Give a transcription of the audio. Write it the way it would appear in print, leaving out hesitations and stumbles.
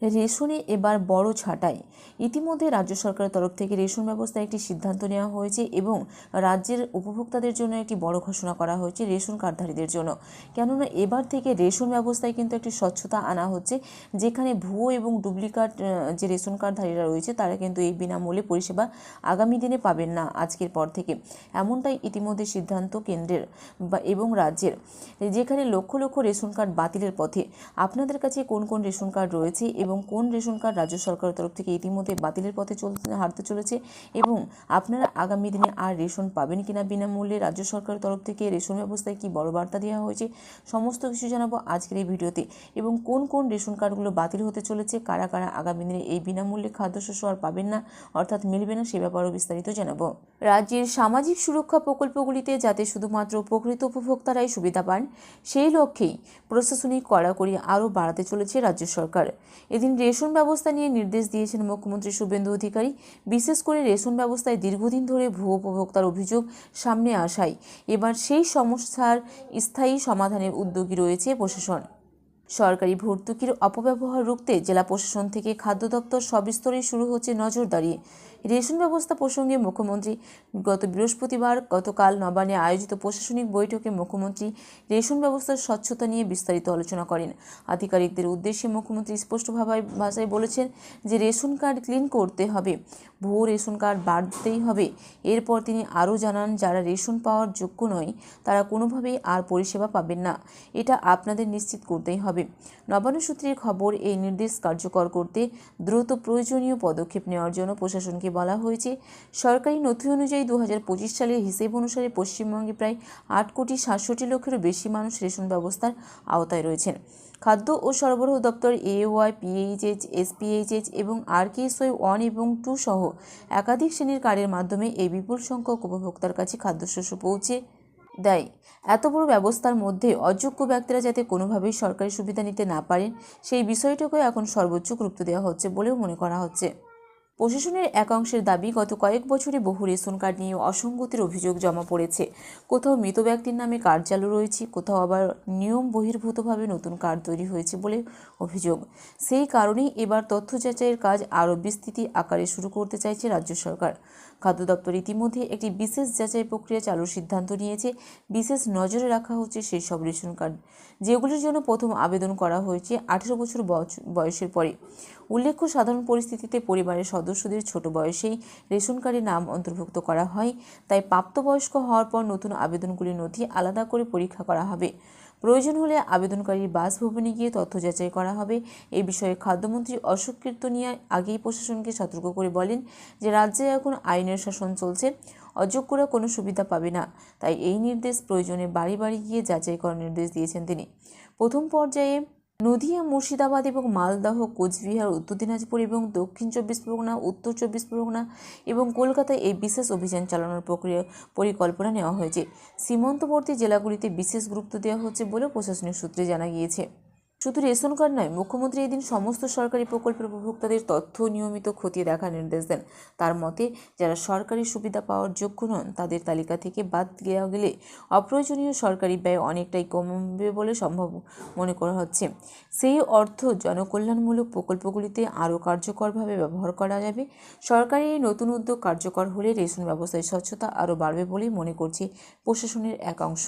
রেশনে এবার বড় ছাঁটাই। ইতিমধ্যে রাজ্য সরকারের তরফ থেকে রেশন ব্যবস্থায় একটি সিদ্ধান্ত নেওয়া হয়েছে এবং রাজ্যের উপভোক্তাদের জন্য একটি বড় ঘোষণা করা হয়েছে রেশন কার্ডধারীদের জন্য। কেননা এবার থেকে রেশন ব্যবস্থায় কিন্তু একটি স্বচ্ছতা আনা হচ্ছে, যেখানে ভুয়ো এবং ডুপ্লিকেট যে রেশন কার্ডধারীরা রয়েছে তারা কিন্তু এই বিনামূল্যে পরিষেবা আগামী দিনে পাবেন না আজকের পর থেকে। এমনটাই ইতিমধ্যে সিদ্ধান্ত কেন্দ্রের এবং রাজ্যের, যেখানে লক্ষ লক্ষ রেশন কার্ড বাতিলের পথে। আপনাদের কাছে কোন কোন রেশন কার্ড রয়েছে এবং কোন রেশন কার্ড রাজ্য সরকারের তরফ থেকে ইতিমধ্যে বাতিলের পথে হাঁটতে চলেছে এবং আপনারা আগামী দিনে আর রেশন পাবেন কিনা বিনামূল্যে, রাজ্য সরকারের তরফ থেকে রেশন ব্যবস্থায় কি বড় বার্তা দেওয়া হয়েছে, সমস্ত কিছু জানাবো আজকের এই ভিডিওতে। এবং কোন কোন রেশন কার্ডগুলো বাতিল হতে চলেছে, কারা কারা আগামী দিনে এই বিনামূল্যে খাদ্যশস্য আর পাবেন না অর্থাৎ মিলবে না, সে ব্যাপারেও বিস্তারিত জানাবো। রাজ্যের সামাজিক সুরক্ষা প্রকল্পগুলিতে যাতে শুধুমাত্র প্রকৃত উপভোক্তারাই সুবিধা পান, সেই লক্ষ্যেই প্রশাসনিক কড়াকড়ি আরও বাড়াতে চলেছে রাজ্য সরকার। এদিন রেশন ব্যবস্থা নিয়ে নির্দেশ দিয়েছেন মুখ্যমন্ত্রী শুভেন্দু অধিকারী। বিশেষ করে রেশন ব্যবস্থায় দীর্ঘদিন ধরে ভুয়ো উপভোক্তার অভিযোগ সামনে আসায় এবার সেই সমস্যার স্থায়ী সমাধানের উদ্যোগী রয়েছে প্রশাসন। সরকারি ভর্তুকির অপব্যবহার রুখতে জেলা প্রশাসন থেকে খাদ্য দপ্তর সবিস্তরে শুরু হচ্ছে নজরদারি। রেশন ব্যবস্থা প্রসঙ্গে মুখ্যমন্ত্রী গতকাল নবান্নে আয়োজিত প্রশাসনিক বৈঠকে মুখ্যমন্ত্রী রেশন ব্যবস্থার স্বচ্ছতা নিয়ে বিস্তারিত আলোচনা করেন। আধিকারিকদের উদ্দেশ্যে মুখ্যমন্ত্রী স্পষ্ট ভাষায় বলেছেন যে রেশন কার্ড ক্লিন করতে হবে, ভুয়ো রেশন কার্ড বাদ দিতেই হবে। এরপর তিনি আরও জানান, যারা রেশন পাওয়ার যোগ্য নয় তারা কোনোভাবেই আর পরিষেবা পাবেন না, এটা আপনাদের নিশ্চিত করতেই হবে। নবান্ন সূত্রের খবর, এই নির্দেশ কার্যকর করতে দ্রুত প্রয়োজনীয় পদক্ষেপ নেওয়ার জন্য প্রশাসনকে বলা হয়েছে। সরকারি নথি অনুযায়ী 2025 সালের হিসেব অনুসারে পশ্চিমবঙ্গে প্রায় 8,67,00,000-এরও বেশি মানুষ রেশন ব্যবস্থার আওতায় রয়েছেন। খাদ্য ও সরবরাহ দপ্তর AOY, PHH, SPHH এবং RKSY 1 এবং 2 সহ একাধিক শ্রেণীর কার্ডের মাধ্যমে এই বিপুল সংখ্যক উপভোক্তার কাছে খাদ্যশস্য পৌঁছে দেয়। এত বড় ব্যবস্থার মধ্যে অযোগ্য ব্যক্তিরা যাতে কোনোভাবেই সরকারি সুবিধা নিতে না পারেন, সেই বিষয়টাকে এখন সর্বোচ্চ গুরুত্ব দেওয়া হচ্ছে বলেও মনে করা হচ্ছে। প্রশাসনের একাংশের দাবি, গত কয়েক বছরে বহু রেশন কার্ড নিয়ে অসঙ্গতির অভিযোগ জমা পড়েছে। কোথাও মৃত ব্যক্তির নামে কার্ড চালু রয়েছে, কোথাও আবার নিয়ম বহির্ভূতভাবে নতুন কার্ড তৈরি হয়েছে বলে অভিযোগ। সেই কারণেই এবার তথ্য যাচাইয়ের কাজ আরও বিস্তৃতি আকারে শুরু করতে চাইছে রাজ্য সরকার। খাদ্য দপ্তর ইতিমধ্যে একটি বিশেষ যাচাই প্রক্রিয়া চালুর সিদ্ধান্ত নিয়েছে। বিশেষ নজরে রাখা হচ্ছে সেই সব রেশন কার্ড যেগুলির জন্য প্রথম আবেদন করা হয়েছে 18 বছর বয়সের পরে। উল্লেখ্য, সাধারণ পরিস্থিতিতে পরিবারের সদস্যদের ছোট বয়সেই রেশন কার্ডে নাম অন্তর্ভুক্ত করা হয়, তাই প্রাপ্তবয়স্ক হওয়ার পর নতুন আবেদনগুলির নথি আলাদা করে পরীক্ষা করা হবে। প্রয়োজন হলে আবেদনকারীর বাসভবনে গিয়ে তথ্য যাচাই করা হবে। এই বিষয়ে খাদ্যমন্ত্রী অশোক কীর্তনিয়া আগেই প্রশাসনকে সতর্ক করে বলেন যে রাজ্যে এখন আইনের শাসন চলছে, অযোগ্যরা কোনো সুবিধা পাবে না। তাই এই নির্দেশ প্রয়োজনে বাড়ি বাড়ি গিয়ে যাচাই করার নির্দেশ দিয়েছেন তিনি। প্রথম পর্যায়ে নদিয়া, মুর্শিদাবাদ এবং মালদহ, কোচবিহার, উত্তর দিনাজপুর এবং দক্ষিণ 24 পরগনা, উত্তর 24 পরগনা এবং কলকাতায় এই বিশেষ অভিযান চালানোর পরিকল্পনা নেওয়া হয়েছে। সীমান্তবর্তী জেলাগুলিতে বিশেষ গুরুত্ব দেওয়া হচ্ছে বলে প্রশাসনিক সূত্রে জানা গিয়েছে। শুধু রেশন কার্ড নয়, মুখ্যমন্ত্রী এদিন সমস্ত সরকারি প্রকল্পের উপভোক্তাদের তথ্য নিয়মিত খতিয়ে দেখার নির্দেশ দেন। তার মতে, যারা সরকারি সুবিধা পাওয়ার যোগ্য নন তাদের তালিকা থেকে বাদ দেওয়া গেলে অপ্রয়োজনীয় সরকারি ব্যয় অনেকটাই কমবে বলে সম্ভব মনে করা হচ্ছে। সেই অর্থ জনকল্যাণমূলক প্রকল্পগুলিতে আরও কার্যকরভাবে ব্যবহার করা যাবে। সরকারি এই নতুন উদ্যোগ কার্যকর হলে রেশন ব্যবস্থায় স্বচ্ছতা আরও বাড়বে বলেই মনে করছে প্রশাসনের একাংশ।